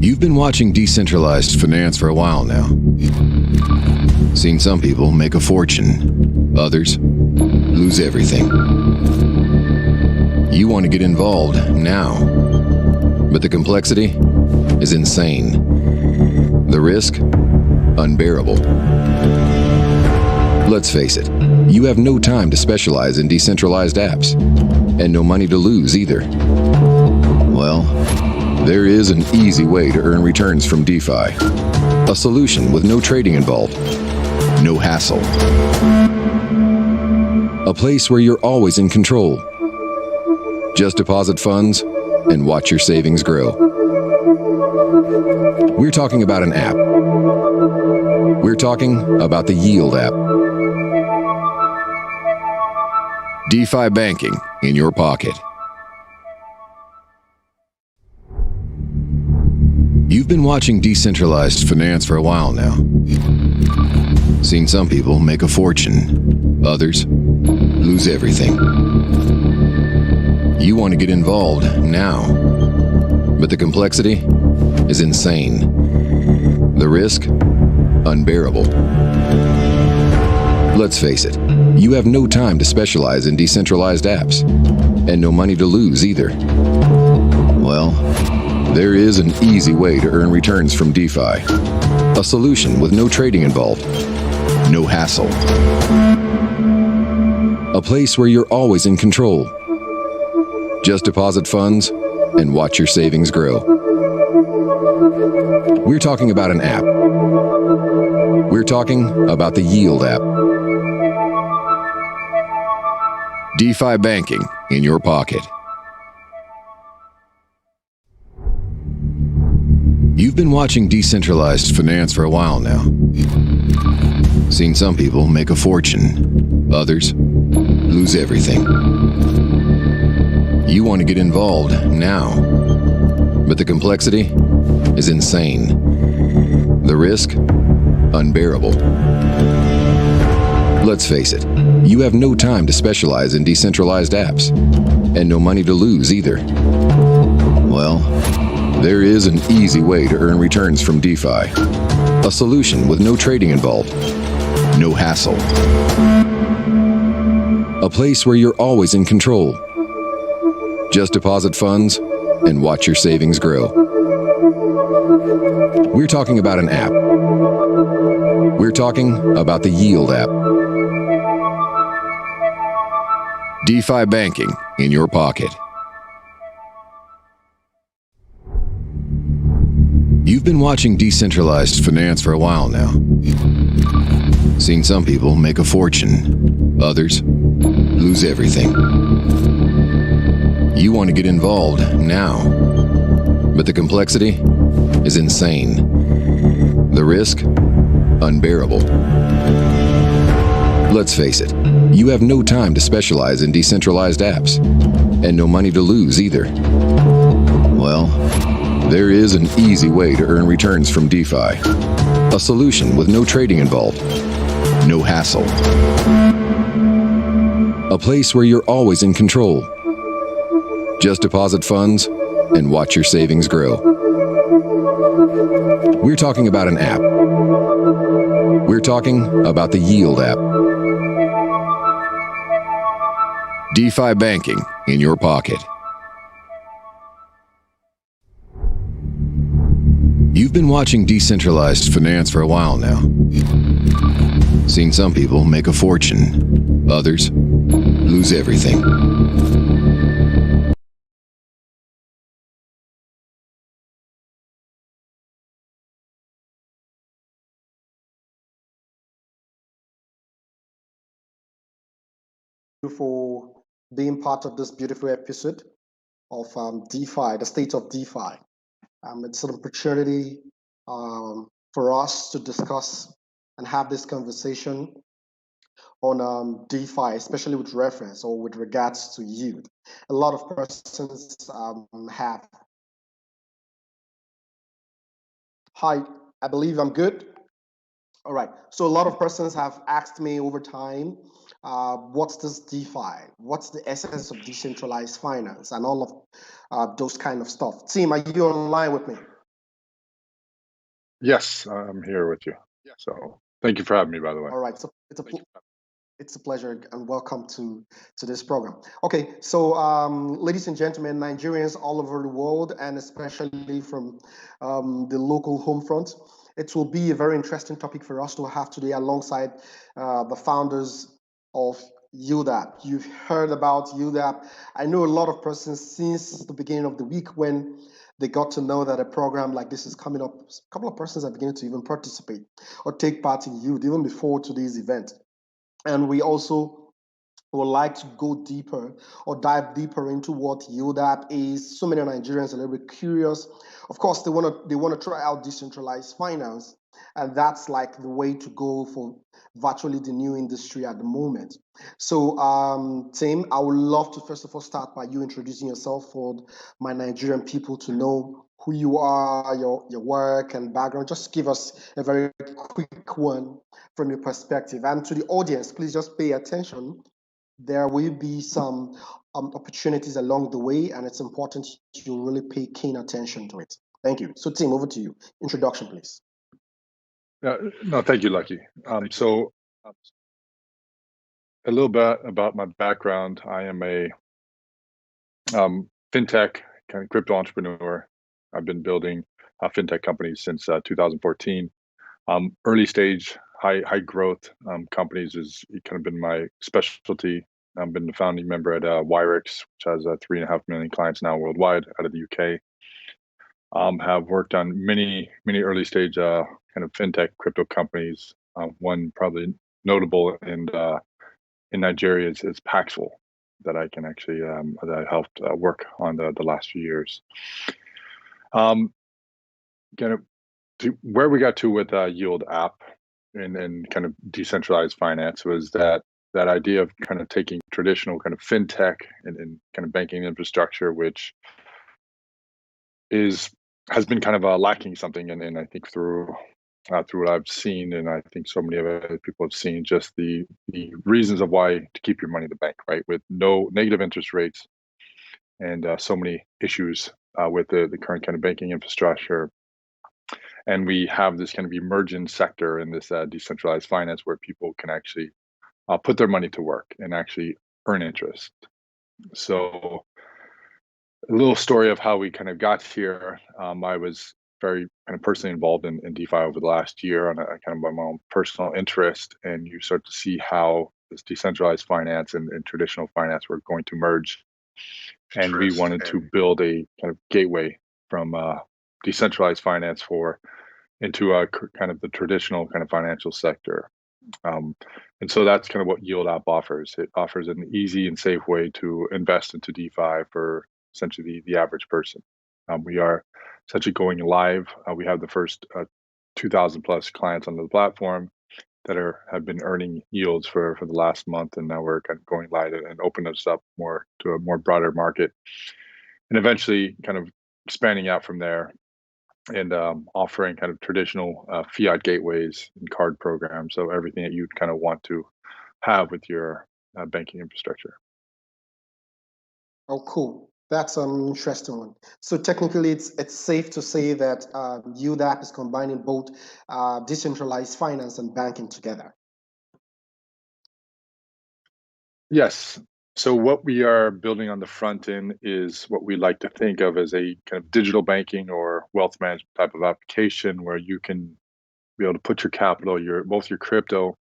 You've been watching decentralized finance for a while now. Seen some people make a fortune, others lose everything. You want to get involved now, but the complexity is insane. The risk, unbearable. Let's face it, you have no time to specialize in decentralized apps, and no money to lose either. Well, there is an easy way to earn returns from DeFi. A solution with no trading involved, no hassle. A place where you're always in control. Just deposit funds and watch your savings grow. We're talking about an app. We're talking about the Yield app. DeFi banking in your pocket. You've been watching decentralized finance for a while now. Seen some people make a fortune, others lose everything. You want to get involved now, but the complexity is insane. The risk, unbearable. Let's face it, you have no time to specialize in decentralized apps, and no money to lose either. Well, there is an easy way to earn returns from DeFi. A solution with no trading involved, no hassle. A place where you're always in control. Just deposit funds and watch your savings grow. We're talking about an app. We're talking about the Yield app. DeFi banking in your pocket. You've been watching decentralized finance for a while now. Seen some people make a fortune, others lose everything. You want to get involved now, but the complexity is insane. The risk, unbearable. Let's face it, you have no time to specialize in decentralized apps, and no money to lose either. Well, there is an easy way to earn returns from DeFi. A solution with no trading involved, no hassle. A place where you're always in control. Just deposit funds and watch your savings grow. We're talking about an app. We're talking about the Yield app. DeFi banking in your pocket. You've been watching decentralized finance for a while now. Seen some people make a fortune, others lose everything. You want to get involved now, but the complexity is insane. The risk, unbearable. Let's face it, you have no time to specialize in decentralized apps, and no money to lose either. Well, there is an easy way to earn returns from DeFi. A solution with no trading involved, no hassle. A place where you're always in control. Just deposit funds and watch your savings grow. We're talking about an app. We're talking about the Yield app. DeFi banking in your pocket. You've been watching decentralized finance for a while now. Seen some people make a fortune, others lose everything. For being part of this beautiful episode of DeFi, the State of DeFi. It's an opportunity for us to discuss and have this conversation on DeFi, especially with reference or with regards to yield. A lot of persons have. Hi, I believe I'm good. All right, so a lot of persons have asked me over time, what's this DeFi? What's the essence of decentralized finance and all of those kind of stuff? Tim, are you online with me? Yes, I'm here with you. So thank you for having me, by the way. All right, so it's a pleasure and welcome to this program. Okay, so ladies and gentlemen, Nigerians all over the world and especially from the local home front, it will be a very interesting topic for us to have today alongside the founders of UDAP. You've heard about UDAP. I know a lot of persons since the beginning of the week when they got to know that a program like this is coming up. A couple of persons are beginning to even participate or take part in youth even before today's event. And we also would like to go deeper or dive deeper into what UDAP is. So many Nigerians are a little bit curious. Of course, they want to try out decentralized finance, and that's like the way to go for virtually the new industry at the moment. So, Tim, I would love to first of all start by you introducing yourself for my Nigerian people to know who you are, your work and background. Just give us a very quick one from your perspective. And to the audience, please just pay attention. There will be some opportunities along the way, and it's important you really pay keen attention to it. Thank you. So, Tim, over to you. Introduction, please. No, thank you, Lucky. So a little bit about my background. I am a fintech kind of crypto entrepreneur. I've been building fintech companies since 2014. Early stage, high growth companies has kind of been my specialty. I've been the founding member at Wyrix, which has 3.5 million clients now worldwide out of the UK. Have worked on many early stage kind of fintech crypto companies. One probably notable in Nigeria is Paxful, that I can actually that I helped work on the last few years. Kind of to where we got to with Yield app and kind of decentralized finance was that idea of kind of taking traditional kind of fintech and kind of banking infrastructure, which has been kind of lacking something, and I think through what I've seen, and I think so many other people have seen, just the reasons of why to keep your money in the bank, right? With no negative interest rates and so many issues with the current kind of banking infrastructure. And we have this kind of emerging sector in this decentralized finance where people can actually put their money to work and actually earn interest. So a little story of how we kind of got here. I was very kind of personally involved in DeFi over the last year on a kind of my own personal interest, and you start to see how this decentralized finance and traditional finance were going to merge. And we wanted to build a kind of gateway from decentralized finance into kind of the traditional kind of financial sector. And so that's kind of what Yield App offers. It offers an easy and safe way to invest into DeFi for essentially the average person. We are essentially going live. We have the first 2,000 plus clients on the platform that have been earning yields for the last month, and now we're kind of going live and open us up more to a more broader market, and eventually kind of expanding out from there and offering kind of traditional fiat gateways and card programs. So everything that you'd kind of want to have with your banking infrastructure. Oh, cool. That's an interesting one. So technically, it's safe to say that UDAP is combining both decentralized finance and banking together. Yes. So what we are building on the front end is what we like to think of as a kind of digital banking or wealth management type of application where you can be able to put your capital, both your crypto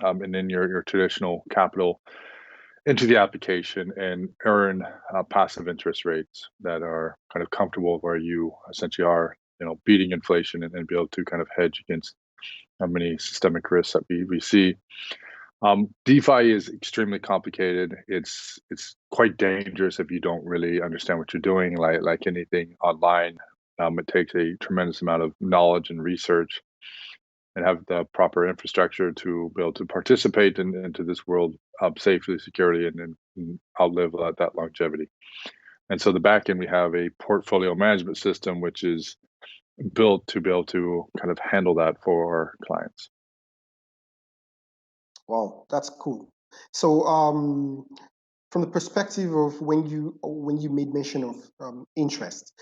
and then your traditional capital into the application and earn passive interest rates that are kind of comfortable, where you essentially are, beating inflation and be able to kind of hedge against many systemic risks that we see. DeFi is extremely complicated. It's quite dangerous if you don't really understand what you're doing. Like anything online, it takes a tremendous amount of knowledge and research, and have the proper infrastructure to be able to participate into this world safely, securely, and outlive that longevity. And so the back end, we have a portfolio management system, which is built to be able to kind of handle that for our clients. Wow, that's cool. So from the perspective of when you made mention of interest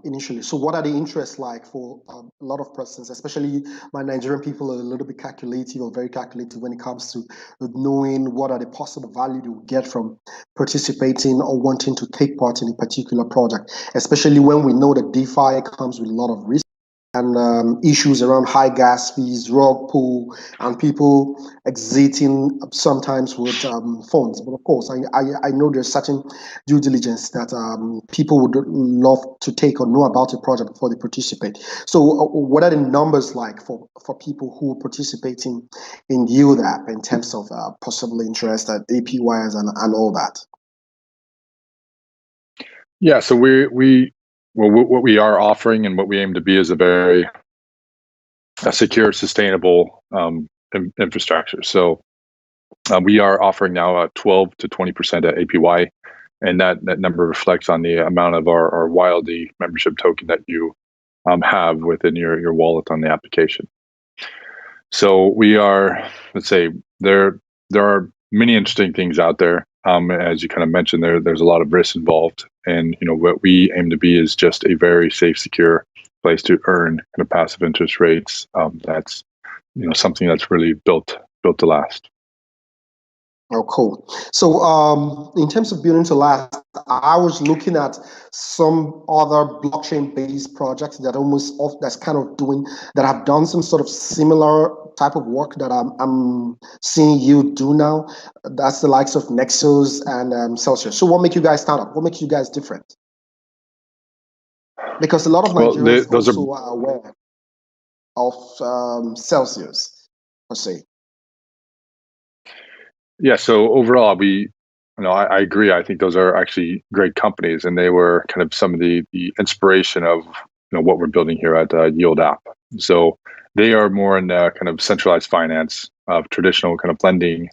initially. So what are the interests like for a lot of persons, especially my Nigerian people are a little bit calculative or very calculative when it comes to knowing what are the possible value they will get from participating or wanting to take part in a particular project, especially when we know that DeFi comes with a lot of risk and issues around high gas fees, rug pull, and people exiting sometimes with funds. But of course, I know there's certain due diligence that people would love to take or know about a project before they participate. So what are the numbers like for people who are participating in UDAP in terms of possible interest at APYs and all that? Yeah, so what we are offering and what we aim to be is a very secure, sustainable infrastructure. So we are offering now 12 to 20% at APY, and that number reflects on the amount of our Wildy membership token that you have within your wallet on the application. So we are, let's say, there are many interesting things out there. As you kind of mentioned, there's a lot of risk involved, and what we aim to be is just a very safe, secure place to earn kind of passive interest rates. That's something that's really built to last. Oh, cool. So in terms of building to last, I was looking at some other blockchain-based projects that's kind of that have done some sort of similar type of work that I'm seeing you do now. That's the likes of Nexus and Celsius. So what makes you guys stand out? What makes you guys different? Because a lot of Nigerians also are aware of Celsius, per se. Yeah, so overall, I agree. I think those are actually great companies, and they were kind of some of the inspiration of what we're building here at Yield App. So they are more in kind of centralized finance of traditional kind of lending,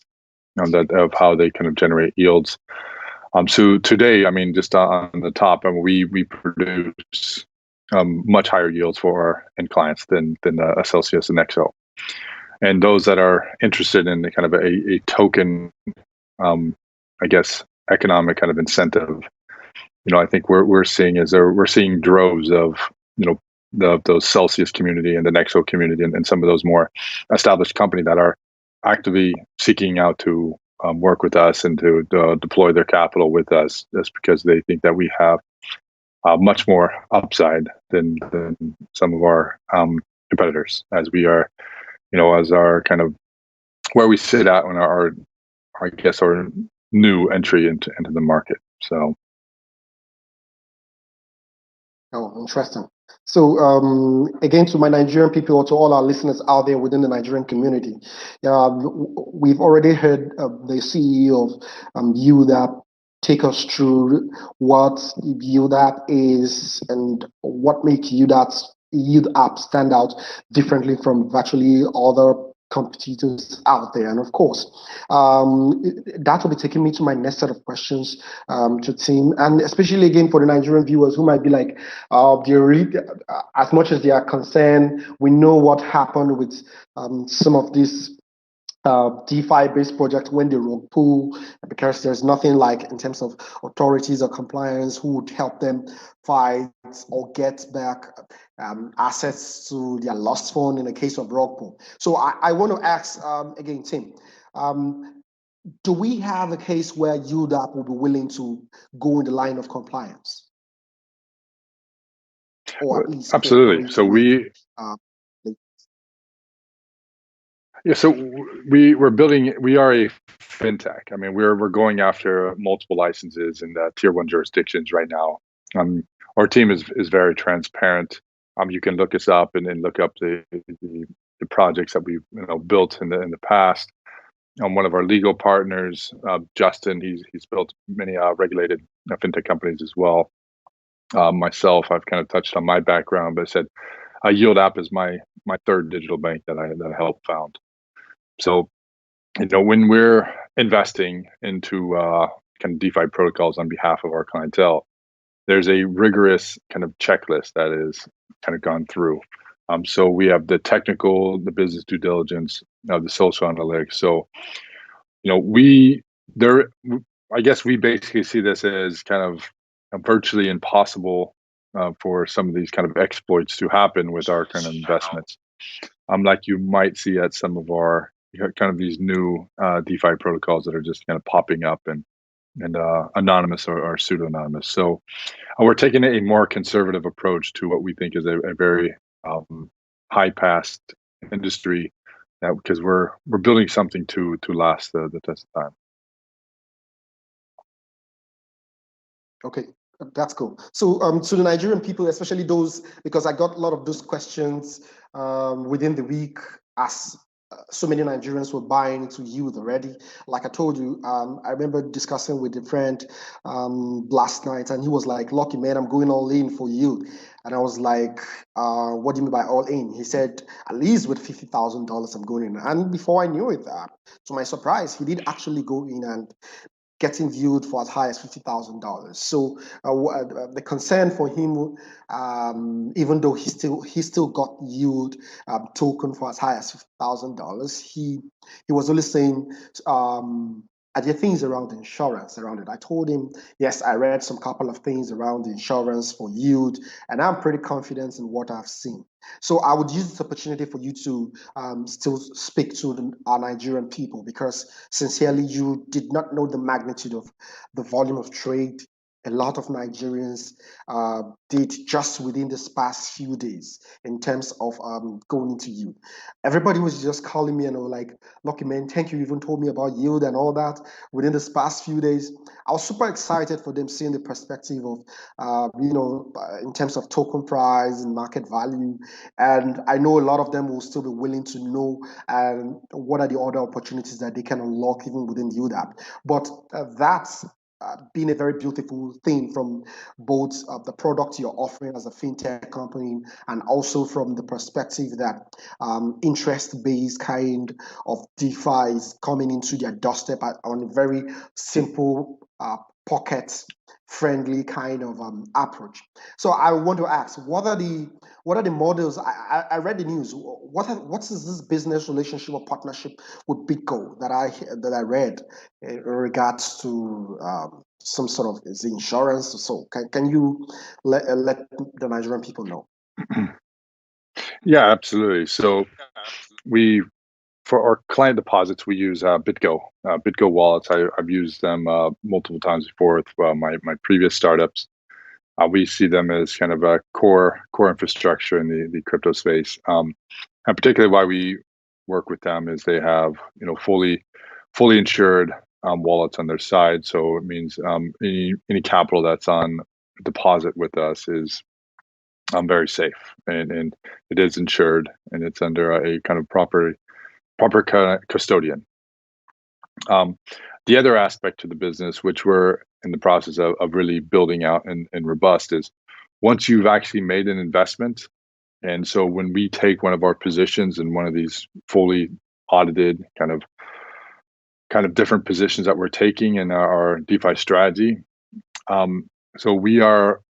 of how they kind of generate yields. So today, I mean, just on the top, we produce much higher yields for our end clients than a Celsius and Nexo. And those that are interested in kind of a token, I guess, economic kind of incentive, I think we're seeing droves of those Celsius community and the Nexo community and some of those more established companies that are actively seeking out to work with us and to deploy their capital with us, just because they think that we have much more upside than some of our competitors, as we are. As our kind of where we sit at on our new entry into the market. So. Oh, interesting. So again, to my Nigerian people, or to all our listeners out there within the Nigerian community, we've already heard the CEO of UDAP take us through what UDAP is and what makes UDAP stand out differently from virtually other competitors out there. And of course, that will be taking me to my next set of questions to Tim, and especially again for the Nigerian viewers who might be like, as much as they are concerned, we know what happened with some of these DeFi-based projects when they rug pull, because there's nothing like in terms of authorities or compliance who would help them fight or get back assets to their lost fund in the case of rug pull. So I want to ask again, Tim, do we have a case where UDAP will be willing to go in the line of compliance? Or at least absolutely. So we so we're building. We are a fintech. I mean, we're going after multiple licenses in the tier 1 jurisdictions right now. Our team is very transparent. You can look us up and look up the projects that we've built in the past. One of our legal partners, Justin, he's built many regulated fintech companies as well. Myself, I've kind of touched on my background, but I said Yield App is my third digital bank that I helped found. So, when we're investing into kind of DeFi protocols on behalf of our clientele, there's a rigorous kind of checklist that is kind of gone through. So we have the technical, the business due diligence, the social analytics. So, I guess we basically see this as kind of virtually impossible for some of these kind of exploits to happen with our kind of investments. Like you might see at some of our kind of these new DeFi protocols that are just kind of popping up and anonymous or pseudo-anonymous. So we're taking a more conservative approach to what we think is a very high past industry, because we're building something to last the test of time. Okay, that's cool. So, to the Nigerian people, especially those, because I got a lot of those questions within the week, as so many Nigerians were buying into yield already. Like I told you, I remember discussing with a friend last night, and he was like, "Lucky man, I'm going all in for yield." And I was like, "What do you mean by all in?" He said, "At least with $50,000, I'm going in." And before I knew it, to my surprise, he did actually go in and getting viewed for as high as $50,000. So the concern for him, even though he still got yield token for as high as $50,000, he was only saying, are there things around insurance around it? I told him, yes, I read some couple of things around insurance for yield, and I'm pretty confident in what I've seen. So I would use this opportunity for you to still speak to our Nigerian people, because sincerely, you did not know the magnitude of the volume of trade a lot of Nigerians did just within this past few days in terms of going into yield. Everybody was just calling me and were like, "Lucky man, thank you. You even told me about yield and all that within this past few days." I was super excited for them seeing the perspective of, in terms of token price and market value. And I know a lot of them will still be willing to know what are the other opportunities that they can unlock even within the yield app. But that's been a very beautiful thing from both the product you're offering as a fintech company, and also from the perspective that interest-based kind of DeFi is coming into their doorstep on a very simple, pocket-friendly kind of approach. So I want to ask, what are the models? I read the news. What is this business relationship or partnership with BitGo that I read in regards to some sort of is insurance? So can you let the Nigerian people know? Yeah, absolutely. So we, for our client deposits, we use BitGo, BitGo wallets. I've used them multiple times before with my previous startups. We see them as kind of a core infrastructure in the crypto space. And particularly why we work with them is they have fully insured wallets on their side. So it means any capital that's on deposit with us is very safe, and it is insured, and it's under a kind of proper custodian. The other aspect to the business, which we're in the process of really building out and robust, is once you've actually made an investment. And so when we take one of our positions in one of these fully audited kind of different positions that we're taking in our DeFi strategy, so we are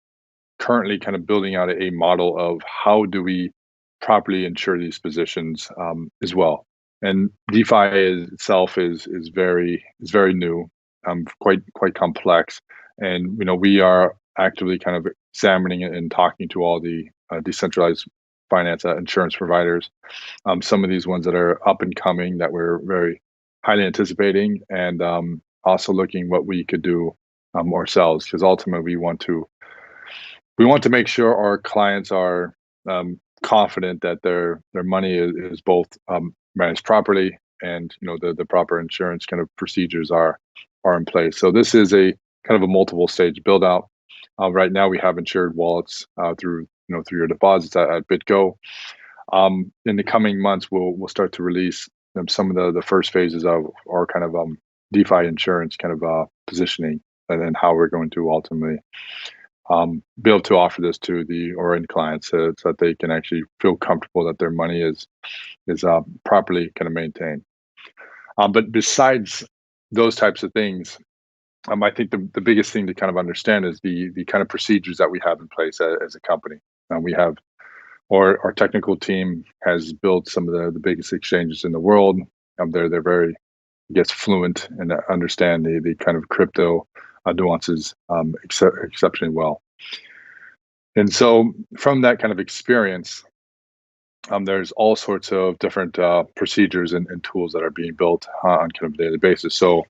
currently kind of building out a model of how do we properly insure these positions as well. And DeFi itself is very new, quite complex, and we are actively kind of examining it and talking to all the decentralized finance insurance providers. Some of these ones that are up and coming that we're very highly anticipating, and also looking what we could do ourselves, because ultimately we want to make sure our clients are confident that their money is both managed properly, and the proper insurance kind of procedures are in place. So this is a kind of a multiple stage build out. Right now we have insured wallets through your deposits at BitGo. In the coming months, we'll start to release some of the first phases of our kind of DeFi insurance kind of positioning, and then how we're going to ultimately be able to offer this to our end clients, so that they can actually feel comfortable that their money is properly kind of maintained. But besides those types of things, I think the biggest thing to kind of understand is the kind of procedures that we have in place as a company. We have our technical team has built some of the biggest exchanges in the world. They're very gets fluent and understand the kind of crypto nuances exceptionally well. And so from that kind of experience, there's all sorts of different procedures and tools that are being built on kind of a daily basis. So,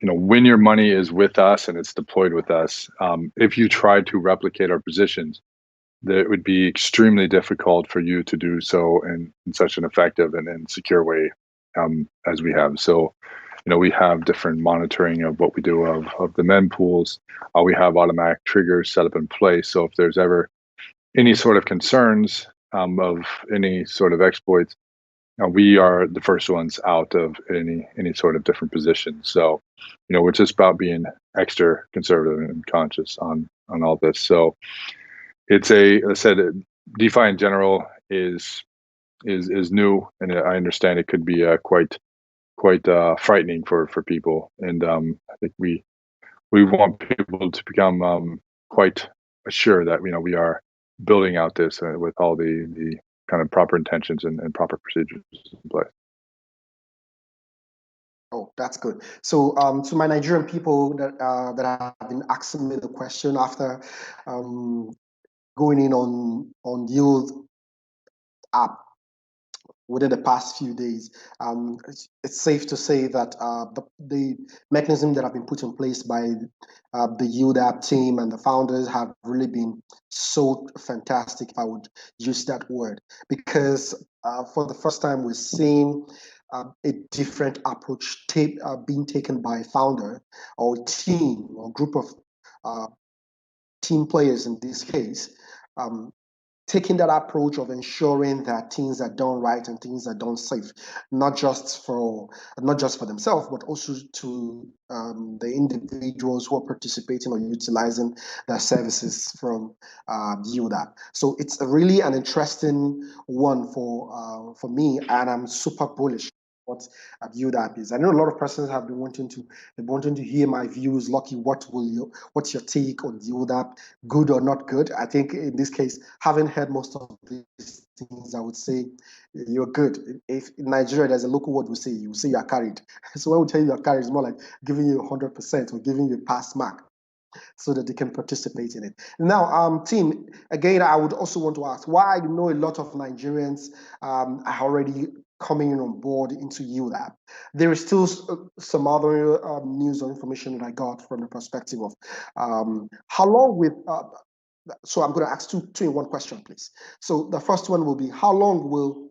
when your money is with us and it's deployed with us, if you try to replicate our positions, that it would be extremely difficult for you to do so in such an effective and secure way as we have. So, we have different monitoring of what we do of the mempools. We have automatic triggers set up in place. So if there's ever any sort of concerns of any sort of exploits, we are the first ones out of any sort of different positions. So, we're just about being extra conservative and conscious on all this. So it's as I said, DeFi in general is new, and I understand it could be quite frightening for people. And I think we want people to become quite assured that we are building out this with all the kind of proper intentions and proper procedures in place. Oh, that's good. So, to my Nigerian people that have been asking me the question after going in on Yield app within the past few days, it's safe to say that the mechanism that have been put in place by the Yield app team and the founders have really been so fantastic, if I would use that word, because for the first time we're seeing a different approach being taken by a founder or team or group of team players in this case, taking that approach of ensuring that things are done right and things are done safe, not just for themselves, but also to the individuals who are participating or utilizing their services from Yield app. So it's really an interesting one for me, and I'm super bullish what Yield app is. I know a lot of persons have been wanting to hear my views. Lucky, what's your take on Yield app? Good or not good? I think in this case, having heard most of these things, I would say you're good. If in Nigeria, there's a local word we say, you say you are carried. So when we tell you you're carried, it's more like giving you 100% or giving you a pass mark so that they can participate in it. Now, team, again, I would also want to ask why. I know a lot of Nigerians are already coming in on board into Yield app. There is still some other news or information that I got from the perspective of how long with. So I'm going to ask two in one question, please. So the first one will be, how long will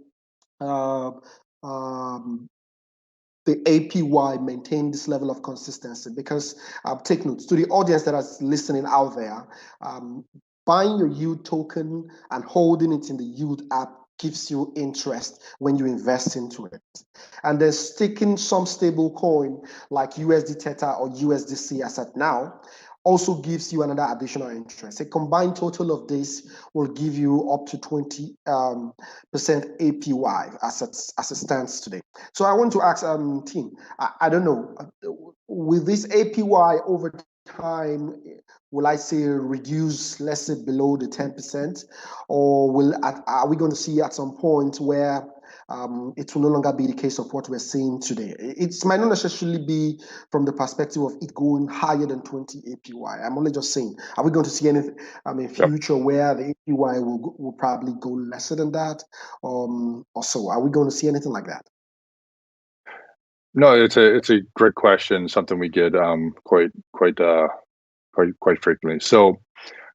the APY maintain this level of consistency? Because take notes to the audience that is listening out there, buying your Yield token and holding it in the Yield app gives you interest when you invest into it. And then sticking some stable coin like USD Theta or USDC as at now also gives you another additional interest. A combined total of this will give you up to 20% APY as it stands today. So I want to ask team, I don't know, will this APY over time, will I say reduce, let's say below the 10%, or are we going to see at some point where it will no longer be the case of what we're seeing today? It might not necessarily be from the perspective of it going higher than 20 APY. I'm only just saying, are we going to see anything in future where the APY will probably go lesser than that, or so? Are we going to see anything like that? No, it's a great question. Something we get quite frequently. So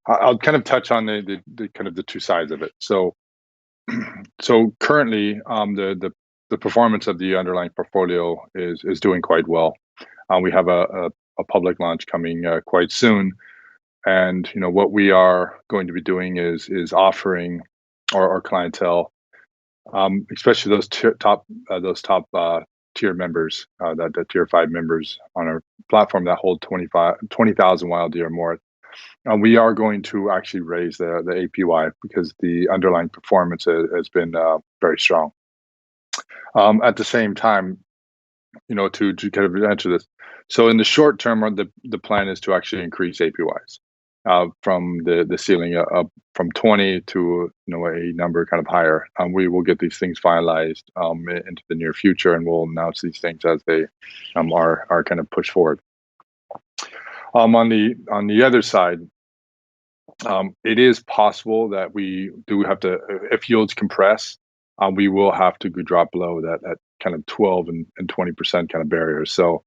I'll kind of touch on the kind of the two sides of it. So currently, the performance of the underlying portfolio is doing quite well. We have a public launch coming quite soon, and what we are going to be doing is offering our clientele, especially those top tier members, that tier 5 members on our platform that hold 20,000 YLD or more. We are going to actually raise the APY because the underlying performance has been very strong. At the same time, to kind of answer this, so in the short term, the plan is to actually increase APYs, from the ceiling up from 20 to a number kind of higher. We will get these things finalized into the near future, and we'll announce these things as they are kind of pushed forward. On the other side, it is possible that we do have to, if yields compress, we will have to drop below that kind of 12 and 20% kind of barrier. So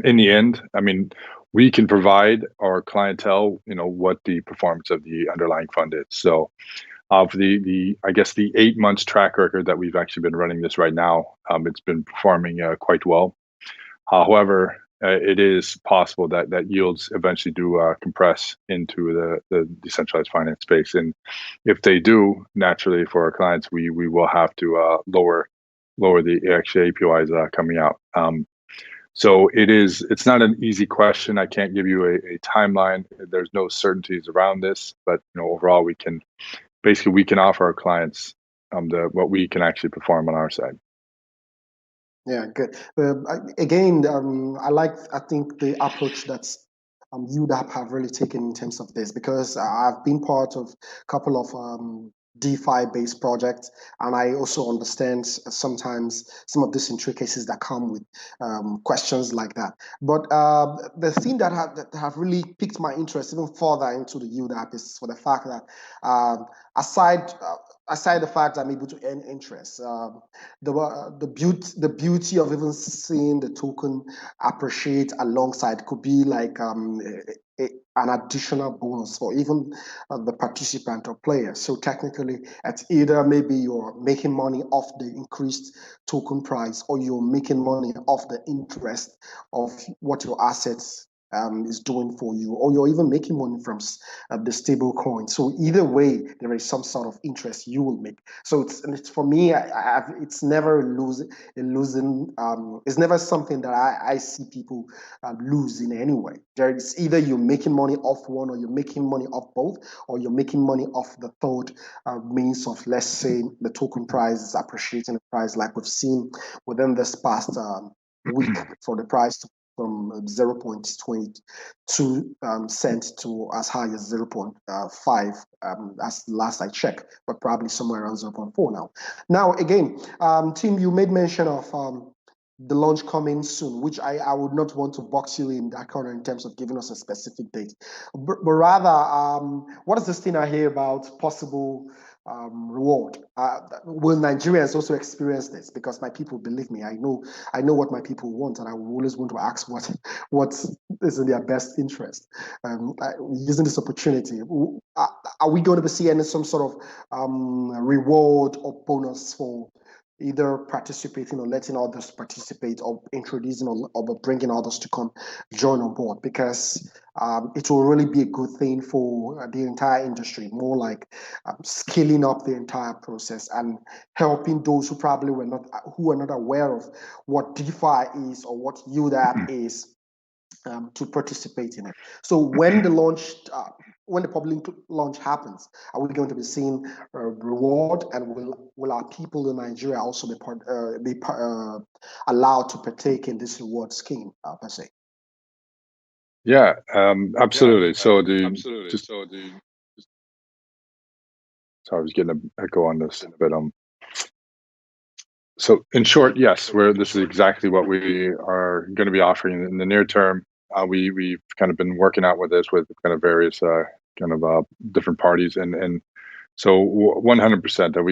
in the end, I mean, we can provide our clientele, what the performance of the underlying fund is. So of the I guess the 8 months track record that we've actually been running this right now, it's been performing quite well. However, it is possible that yields eventually do compress into the decentralized finance space, and if they do, naturally for our clients, we will have to lower the actual APYs coming out. So it's not an easy question. I can't give you a timeline. There's no certainties around this, but overall we can offer our clients what we can actually perform on our side. Yeah, good. Again, I think the approach that's UDAP have really taken in terms of this, because I've been part of a couple of DeFi-based projects, and I also understand sometimes some of these intricacies that come with questions like that. But the thing that have really piqued my interest even further into the UDAP is for the fact that aside the fact I'm able to earn interest, the beauty of even seeing the token appreciate alongside could be like an additional bonus for even the participant or player. So technically, it's either maybe you're making money off the increased token price, or you're making money off the interest of what your assets is doing for you, or you're even making money from the stable coin. So either way, there is some sort of interest you will make. So it's for me, it's never losing. It's never something that I see people lose in any way. There is either you're making money off one, or you're making money off both, or you're making money off the third means of, let's say, the token price is appreciating the price, like we've seen within this past week for the price from 0.22 cents to as high as 0.5 as last I checked, but probably somewhere around 0.4 now. Now, again, Tim, you made mention of the launch coming soon, which I would not want to box you in that corner in terms of giving us a specific date, but rather, what is this thing I hear about possible reward? Will Nigerians also experience this? Because my people, believe me, I know what my people want, and I will always want to ask what is in their best interest. Using this opportunity, are we going to be seeing some sort of reward or bonus for either participating or letting others participate, or introducing or bringing others to come join on board? Because it will really be a good thing for the entire industry, more like scaling up the entire process and helping those who probably were not aware of what DeFi is or what UDAP is, to participate in it. So when the public launch happens, are we going to be seeing a reward, and will our people in Nigeria also be allowed to partake in this reward scheme per se? Yeah, absolutely. So I was getting an echo on this, but so in short, yes, this is exactly what we are going to be offering in the near term. We've kind of been working out with this with kind of various different parties, and so 100% that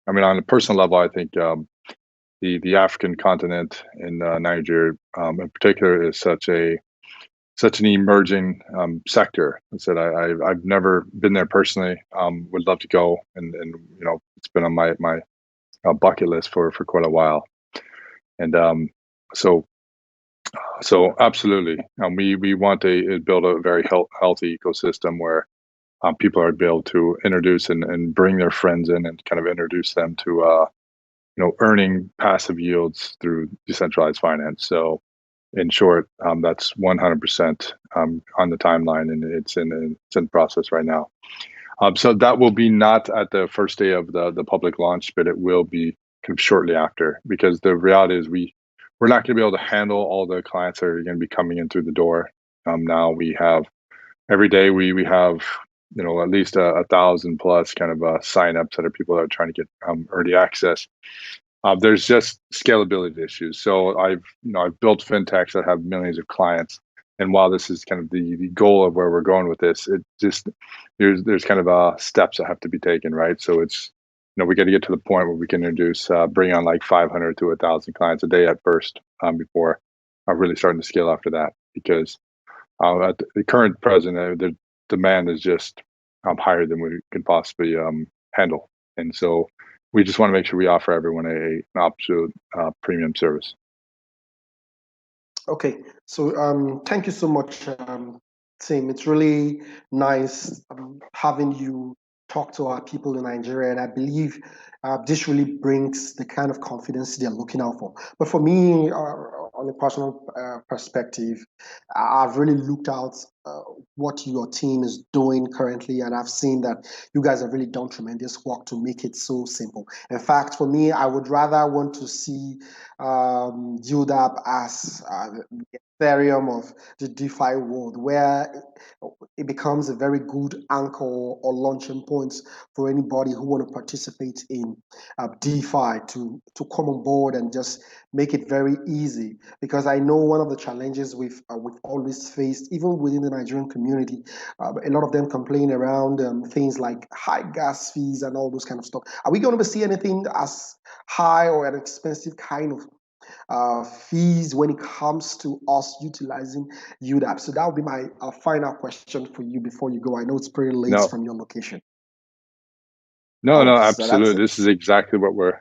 I mean, on a personal level, I think the African continent in Nigeria in particular is such an emerging sector. I said I've never been there personally. Would love to go, and it's been on my bucket list for quite a while, and so absolutely, we want to build a very healthy ecosystem where people are able to introduce and bring their friends in, and kind of introduce them to earning passive yields through decentralized finance. So in short, that's 100% on the timeline, and it's in process right now. So that will be not at the first day of the public launch, but it will be kind of shortly after, because the reality is we're not going to be able to handle all the clients that are going to be coming in through the door. Now we have every day we have at least 1,000 plus kind of signups that are people that are trying to get early access. There's just scalability issues. So I've built fintechs that have millions of clients, and while this is kind of the goal of where we're going with this, it just there's kind of steps that have to be taken, right? So it's we got to get to the point where we can bring on like 500 to 1,000 clients a day at first, before really starting to scale after that, because at the current present, the demand is just higher than we can possibly handle, and so we just want to make sure we offer everyone an absolute premium service. Okay, so thank you so much, Tim. It's really nice having you talk to our people in Nigeria, and I believe this really brings the kind of confidence they're looking out for. But for me, on a personal perspective, I've really looked out what your team is doing currently, and I've seen that you guys have really done tremendous work to make it so simple. In fact, for me, I would rather want to see UDAP as the Ethereum of the DeFi world, where it becomes a very good anchor or launching point for anybody who want to participate in DeFi to come on board and just make it very easy. Because I know one of the challenges we've always faced, even within the Nigerian community, a lot of them complain around things like high gas fees and all those kind of stuff. Are we going to see anything as high or an expensive kind of fees when it comes to us utilizing UDAP? So that would be my final question for you before you go. I know it's pretty late No, from your location. no, So that's absolutely. it. This is exactly what we're.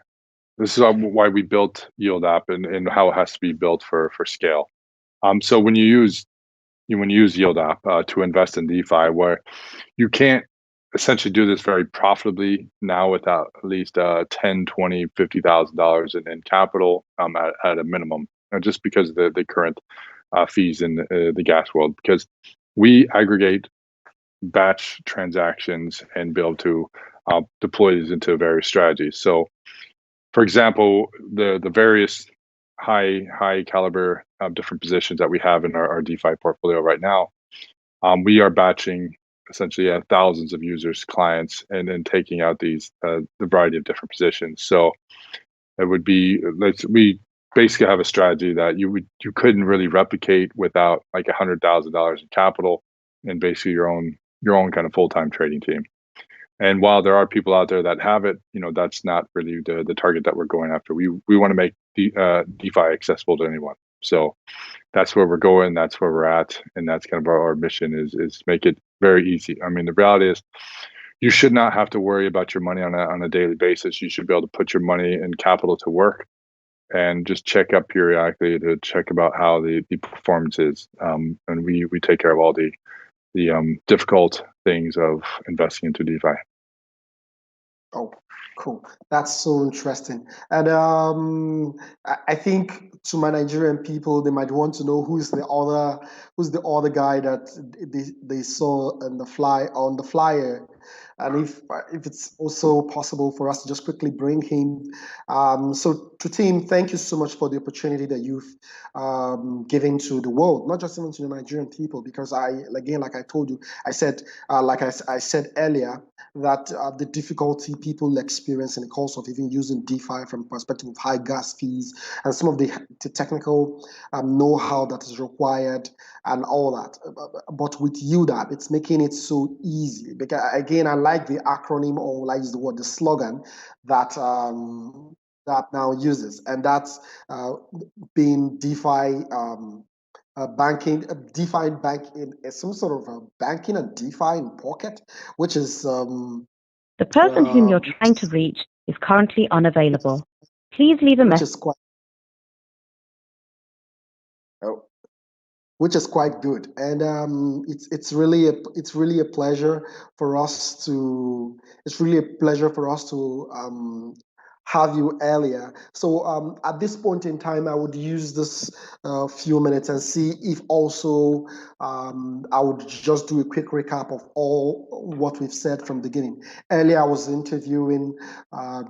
This is why we built Yield App, and how it has to be built for scale. So when you use Yield App to invest in DeFi, where you can't essentially do this very profitably now without at least 10, 20, $50,000 in capital at a minimum, just because of the current fees in the gas world. Because we aggregate batch transactions and be able to deploy these into various strategies. So, for example, the various high caliber different positions that we have in our DeFi portfolio right now, we are batching essentially thousands of users, clients, and then taking out these the variety of different positions. So it would be we basically have a strategy that you couldn't really replicate without like $100,000 in capital and basically your own kind of full-time trading team. And while there are people out there that have it, that's not really the target that we're going after. We want to make DeFi accessible to anyone. So that's where we're going. That's where we're at, and that's kind of our mission is make it very easy. I mean, the reality is, you should not have to worry about your money on a daily basis. You should be able to put your money and capital to work, and just check up periodically to check about how the performance is. And we take care of all the difficult things of investing into DeFi. Oh, cool. That's so interesting. And I think to my Nigerian people, they might want to know who's the other guy that they saw on the flyer, and if it's also possible for us to just quickly bring him. So to Tim, thank you so much for the opportunity that you've given to the world, not just even to the Nigerian people, because like I told you, I said earlier, that the difficulty people experience in the course of even using DeFi from the perspective of high gas fees and some of the technical know-how that is required and all that. But with UDAP, it's making it so easy. Because again, I like the acronym, or like the slogan that that now uses, and that's being DeFi. Banking, DeFi banking, some sort of banking and DeFi in pocket, which is The person whom you're trying to reach is currently unavailable. Please leave a message. Which is quite good, and it's really a pleasure for us to have you earlier. So at this point in time, I would use this few minutes and see if also I would just do a quick recap of all what we've said from the beginning. Earlier, I was interviewing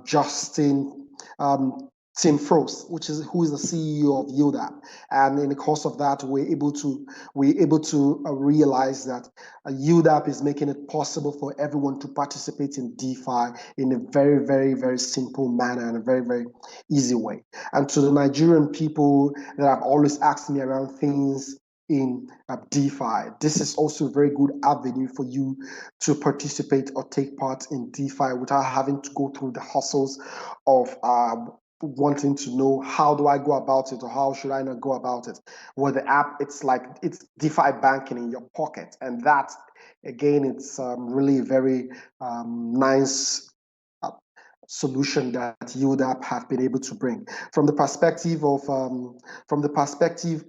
Justin. Tim Frost, who is the CEO of Yield App, and in the course of that, we're able to realize that Yield App is making it possible for everyone to participate in DeFi in a very, very, very simple manner and a very, very easy way. And to the Nigerian people that have always asked me around things in DeFi, this is also a very good avenue for you to participate or take part in DeFi without having to go through the hustles of wanting to know how do I go about it or how should I not go about it. Well, the app, it's DeFi banking in your pocket, and that again, it's really a very nice solution that Yield App have been able to bring from the perspective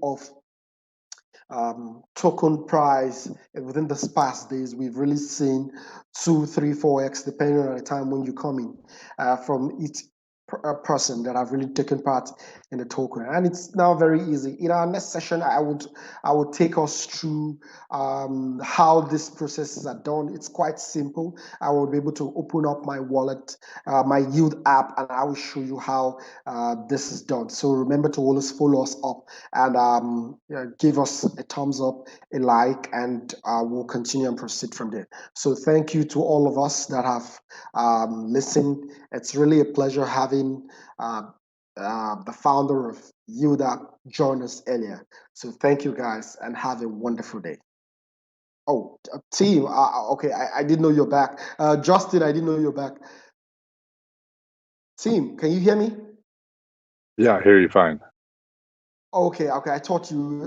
of token price. Within the past days, we've really seen 2, 3, 4x depending on the time when you come in from each person that have really taken part in the token, and it's now very easy. In our next session, I would take us through how these processes are done. It's quite simple. I will be able to open up my wallet, my Yield app, and I will show you how this is done. So remember to always follow us up and give us a thumbs up, a like, and we'll continue and proceed from there. So thank you to all of us that have listened. It's really a pleasure having the founder of Yield App join us earlier. So thank you guys and have a wonderful day. Oh, team, okay, I didn't know you're back. Justin, I didn't know you're back. Team, can you hear me? Yeah, I hear you fine. Okay. I thought you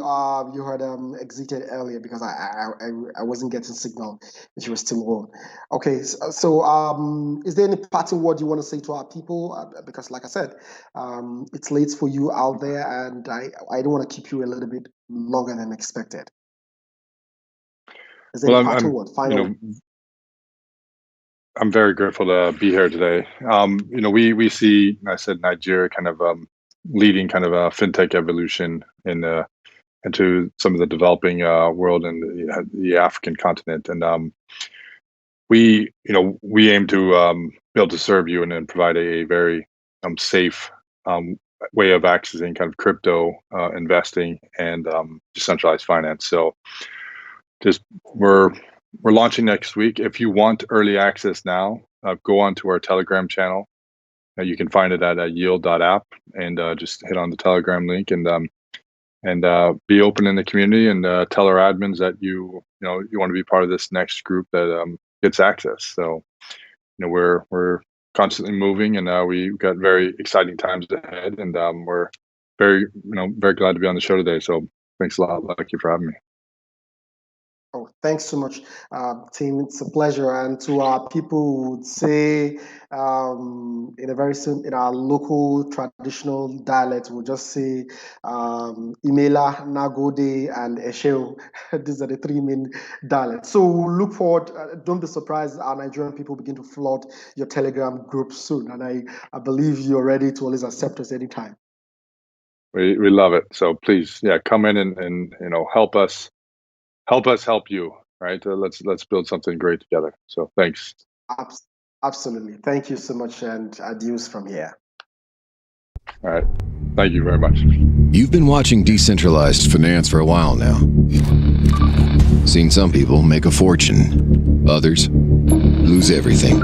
had exited earlier because I wasn't getting signal if you were still on. Okay, so is there any parting word you want to say to our people? Because like I said, it's late for you out there, and I don't want to keep you a little bit longer than expected. Is there any parting word? Final. I'm very grateful to be here today. We see, I said, Nigeria kind of leading kind of a fintech evolution into some of the developing world and the African continent, and we aim to be able to serve you and then provide a very safe way of accessing kind of crypto investing and decentralized finance. So just we're launching next week. If you want early access now, go on to our Telegram channel. You can find it at yield.app, and just hit on the Telegram link and be open in the community, and tell our admins that you want to be part of this next group that gets access. So we're constantly moving, and we've got very exciting times ahead, and we're very glad to be on the show today. So thanks a lot, Lucky, for having me. Oh, thanks so much, team. It's a pleasure. And to our people who would say in our local traditional dialect, we'll just say Imela, Nagode, and Esheo. These are the 3 main dialects. So we'll look forward. Don't be surprised our Nigerian people begin to flood your Telegram group soon. And I believe you're ready to always accept us anytime. We love it. So please, come in and help us help you, right? Let's build something great together. So thanks. Absolutely. Thank you so much, and adios from here. All right. Thank you very much. You've been watching decentralized finance for a while now. Seen some people make a fortune, others lose everything.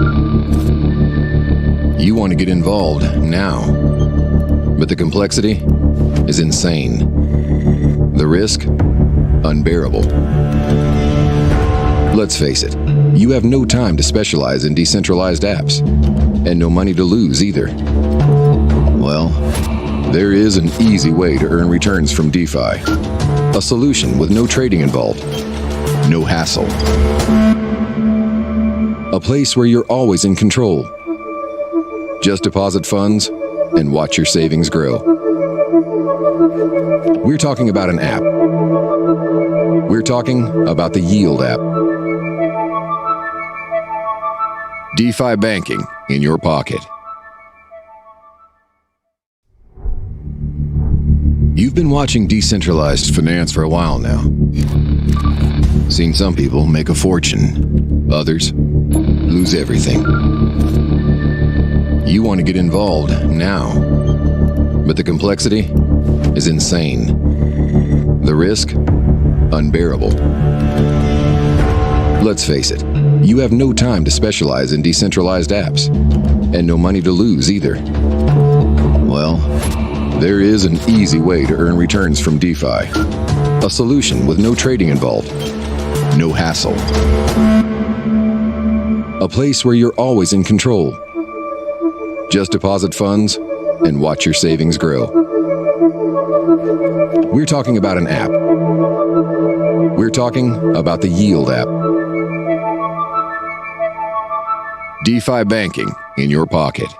You want to get involved now, but the complexity is insane. The risk, unbearable. Let's face it, you have no time to specialize in decentralized apps, and no money to lose either. Well, there is an easy way to earn returns from DeFi. A solution with no trading involved, no hassle. A place where you're always in control. Just deposit funds and watch your savings grow. We're talking about an app. We're talking about the Yield app. DeFi banking in your pocket. You've been watching decentralized finance for a while now. Seen some people make a fortune, others lose everything. You want to get involved now, But the complexity is insane. The risk, unbearable. Let's face it, you have no time to specialize in decentralized apps, and no money to lose either. Well, there is an easy way to earn returns from DeFi. A solution with no trading involved, no hassle. A place where you're always in control. Just deposit funds and watch your savings grow. We're talking about an app. We're talking about the Yield app. DeFi banking in your pocket.